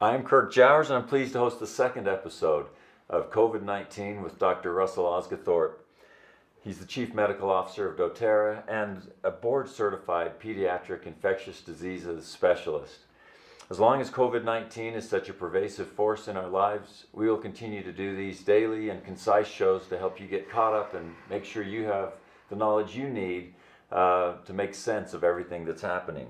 I'm Kirk Jowers, and I'm pleased to host the second episode of COVID-19 with Dr. Russell Osgathorpe. He's the Chief Medical Officer of doTERRA and a board-certified pediatric infectious diseases specialist. As long as COVID-19 is such a pervasive force in our lives, we will continue to do these daily and concise shows to help you get caught up and make sure you have the knowledge you need to make sense of everything that's happening.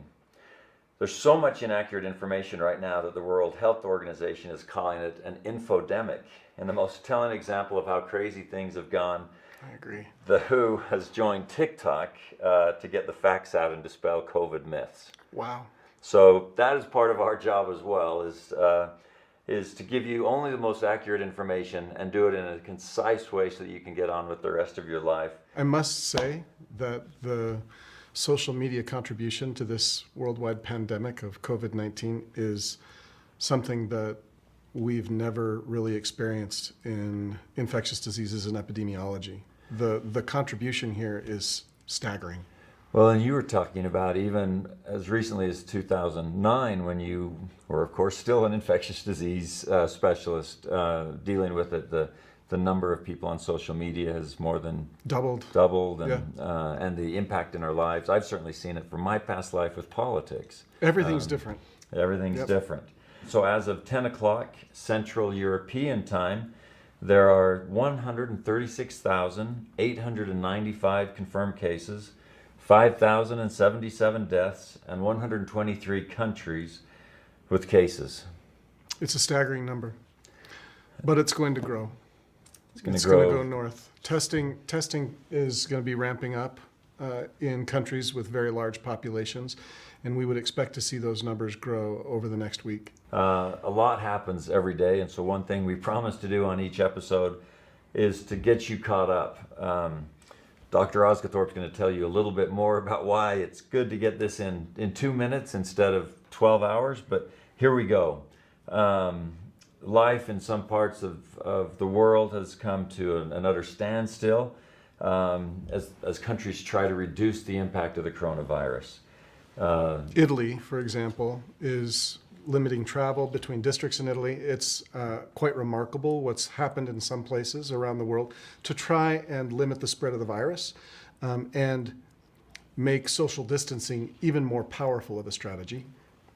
There's so much inaccurate information right now that the World Health Organization is calling it an infodemic. And the most telling example of how crazy things have gone, I agree. The WHO has joined TikTok to get the facts out and dispel COVID myths. Wow. So that is part of our job as well, is to give you only the most accurate information and do it in a concise way so that you can get on with the rest of your life. I must say that the social media contribution to this worldwide pandemic of COVID-19 is something that we've never really experienced in infectious diseases and epidemiology. The contribution here is staggering. Well, and you were talking about even as recently as 2009, when you were, of course, still an infectious disease specialist dealing with it. The number of people on social media has more than doubled, and the impact in our lives. I've certainly seen it from my past life with politics. Everything's different. Everything's different. So as of 10 o'clock Central European time, there are 136,895 confirmed cases, 5,077 deaths, and 123 countries with cases. It's a staggering number, but it's going to grow. It's going to go north. Testing is going to be ramping up in countries with very large populations, and we would expect to see those numbers grow over the next week. A lot happens every day, and so one thing we promise to do on each episode is to get you caught up. Dr. Osgathorpe is going to tell you a little bit more about why it's good to get this in 2 minutes instead of 12 hours, but here we go. Life in some parts of the world has come to an utter standstill as countries try to reduce the impact of the coronavirus. Italy, for example, is limiting travel between districts in Italy. It's quite remarkable what's happened in some places around the world to try and limit the spread of the virus and make social distancing even more powerful of a strategy.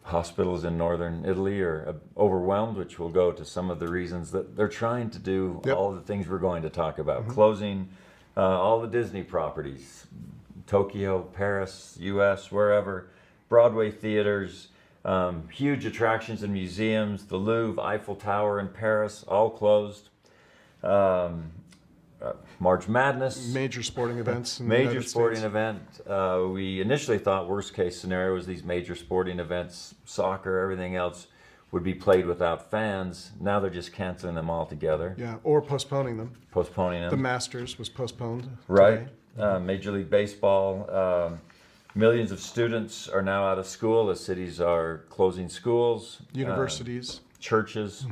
Hospitals in northern Italy are overwhelmed, which will go to some of the reasons that they're trying to do all the things we're going to talk about. Closing all the Disney properties, Tokyo, Paris, US, wherever, Broadway theaters, huge attractions and museums, the Louvre, Eiffel Tower in Paris, all closed. March Madness. Major sporting events. Major sporting event. We initially thought worst case scenario was these major sporting events, soccer, everything else would be played without fans. Now they're just canceling them altogether. Yeah, or postponing them. The Masters was postponed. Right. Major League Baseball. Millions of students are now out of school as cities are closing schools. Universities. Churches.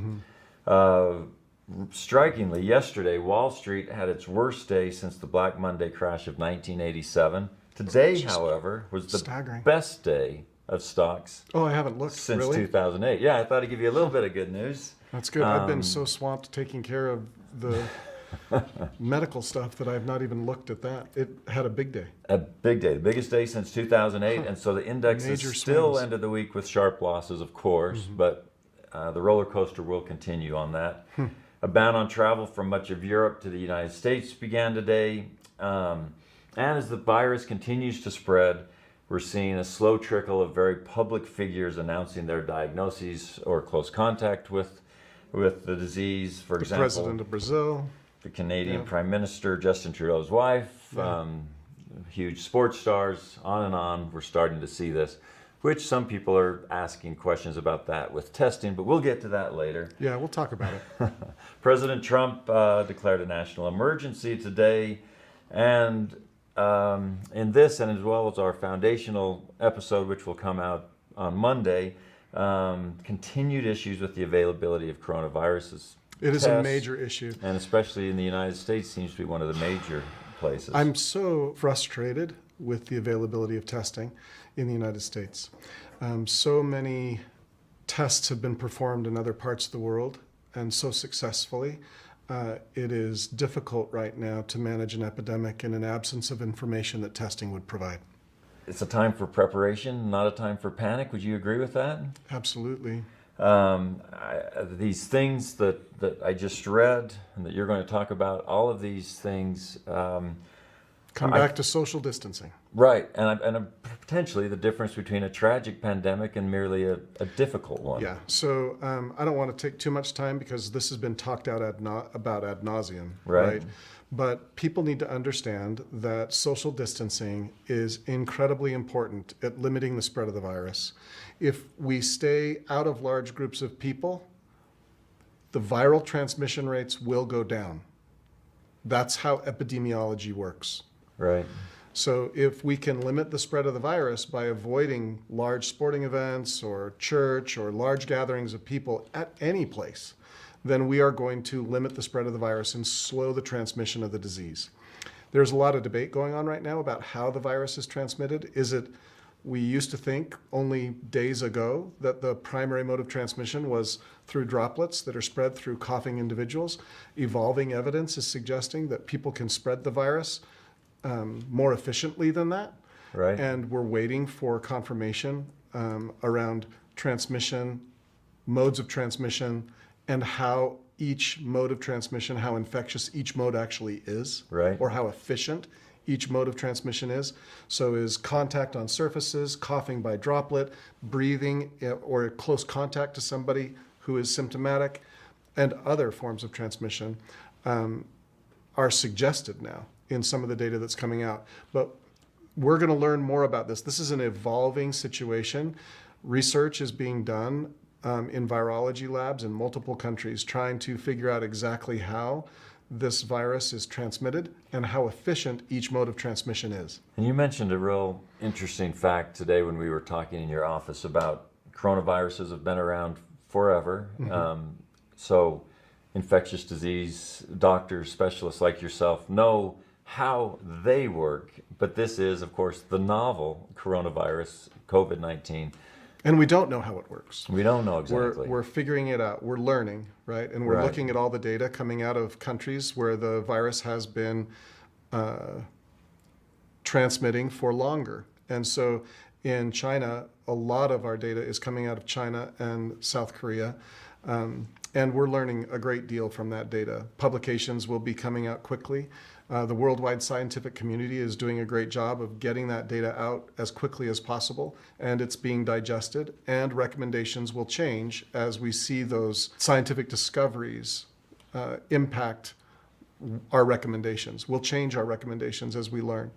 Strikingly, yesterday, Wall Street had its worst day since the Black Monday crash of 1987. Today, however, was the best day of stocks. Oh, I haven't looked. Since really? 2008. Yeah, I thought I'd give you a little bit of good news. That's good. I've been so swamped taking care of the medical stuff that I've not even looked at that. It had a big day. A big day, the biggest day since 2008. And so the indexes still ended the week with sharp losses, of course, but the roller coaster will continue on that. A ban on travel from much of Europe to the United States began today. And as the virus continues to spread, we're seeing a slow trickle of very public figures announcing their diagnoses or close contact with the disease. For example, the president of Brazil, the Canadian Prime Minister, Justin Trudeau's wife, huge sports stars, on and on. We're starting to see this, which some people are asking questions about that with testing, but we'll get to that later. Yeah, we'll talk about it. President Trump declared a national emergency today, and in this, and as well as our foundational episode, which will come out on Monday, continued issues with the availability of coronaviruses. It is a major issue. And especially in the United States, seems to be one of the major places. I'm so frustrated with the availability of testing in the United States. So many tests have been performed in other parts of the world and so successfully, it is difficult right now to manage an epidemic in an absence of information that testing would provide. It's a time for preparation, not a time for panic. Would you agree with that? Absolutely. These things that I just read and that you're going to talk about, all of these things Come back to social distancing. right, and potentially the difference between a tragic pandemic and merely a difficult one. Yeah, so I don't want to take too much time because this has been talked out about ad nauseum, Right. But people need to understand that social distancing is incredibly important at limiting the spread of the virus. If we stay out of large groups of people, the viral transmission rates will go down. That's how epidemiology works. Right. So if we can limit the spread of the virus by avoiding large sporting events or church or large gatherings of people at any place, then we are going to limit the spread of the virus and slow the transmission of the disease. There's a lot of debate going on right now about how the virus is transmitted. We used to think only days ago that the primary mode of transmission was through droplets that are spread through coughing individuals. Evolving evidence is suggesting that people can spread the virus more efficiently than that. Right. And we're waiting for confirmation around transmission, modes of transmission, and how each mode of transmission, how infectious each mode actually is, Right. or how efficient each mode of transmission is. So is contact on surfaces, coughing by droplet, breathing or close contact to somebody who is symptomatic, and other forms of transmission are suggested now in some of the data that's coming out. But we're going to learn more about this. This is an evolving situation. Research is being done in virology labs in multiple countries trying to figure out exactly how this virus is transmitted and how efficient each mode of transmission is. And you mentioned a real interesting fact today when we were talking in your office about coronaviruses have been around forever. So infectious disease doctors, specialists like yourself know how they work. But this is, of course, the novel coronavirus, COVID-19. And we don't know how it works. We don't know exactly. We're figuring it out. We're learning, right? And we're Right. looking at all the data coming out of countries where the virus has been transmitting for longer. And so in China, a lot of our data is coming out of China and South Korea. And we're learning a great deal from that data. Publications will be coming out quickly. The worldwide scientific community is doing a great job of getting that data out as quickly as possible, and it's being digested, and recommendations will change as we see those scientific discoveries impact our recommendations. We'll change our recommendations as we learn.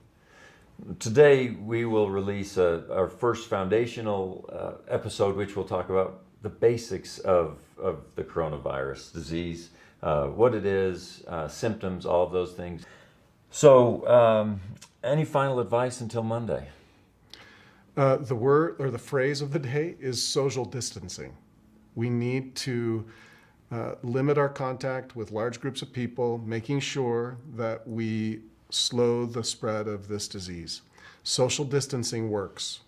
Today we will release our first foundational episode, which will talk about the basics of the coronavirus disease, what it is, symptoms, all of those things. So, any final advice until Monday? The word or the phrase of the day is social distancing. We need to limit our contact with large groups of people, making sure that we slow the spread of this disease. Social distancing works.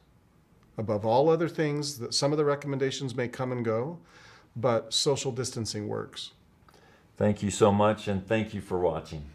Above all other things, that some of the recommendations may come and go, but social distancing works. Thank you so much, and thank you for watching.